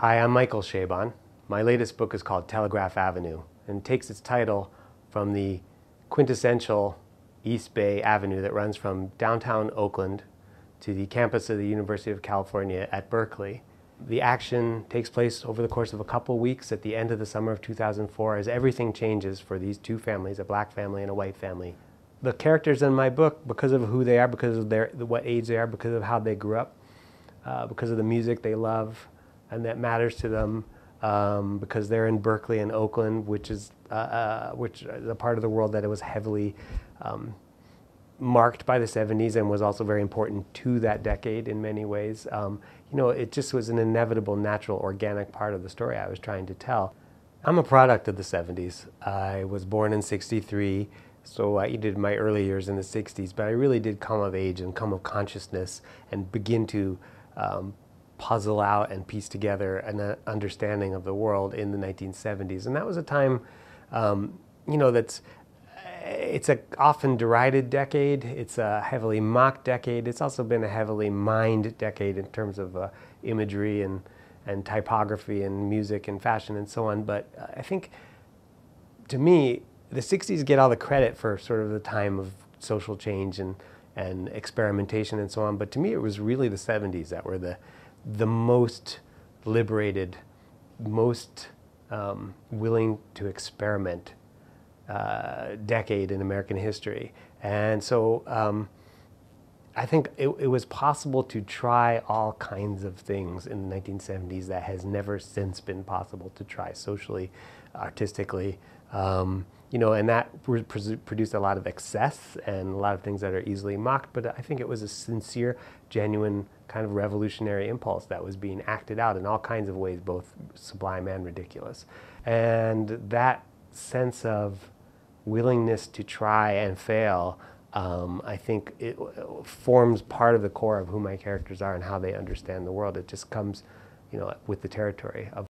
Hi, I'm Michael Chabon. My latest book is called Telegraph Avenue and takes its title from the quintessential East Bay Avenue that runs from downtown Oakland to the campus of the University of California at Berkeley. The action takes place over the course of a couple weeks at the end of the summer of 2004 as everything changes for these two families, a black family and a white family. The characters in my book, because of who they are, because of what age they are, because of how they grew up, because of the music they love and that matters to them, because they're in Berkeley and Oakland, which is a part of the world that it was heavily marked by the 70s and was also very important to that decade in many ways. It just was an inevitable, natural, organic part of the story I was trying to tell. I'm a product of the 70s. I was born in '63, so I did my early years in the 60s, but I really did come of age and come of consciousness and begin to puzzle out and piece together an understanding of the world in the 1970s. And that was a time, it's a often derided decade. It's a heavily mocked decade. It's also been a heavily mined decade in terms of imagery and typography and music and fashion and so on. But I think, to me, the 60s get all the credit for sort of the time of social change and experimentation and so on. But to me, it was really the 70s that were the most liberated, most willing to experiment decade in American history. And so I think it was possible to try all kinds of things in the 1970s that has never since been possible to try socially, artistically, and that produced a lot of excess and a lot of things that are easily mocked, but I think it was a sincere, genuine kind of revolutionary impulse that was being acted out in all kinds of ways, both sublime and ridiculous. And that sense of willingness to try and fail, I think it forms part of the core of who my characters are and how they understand the world. It just comes, with the territory of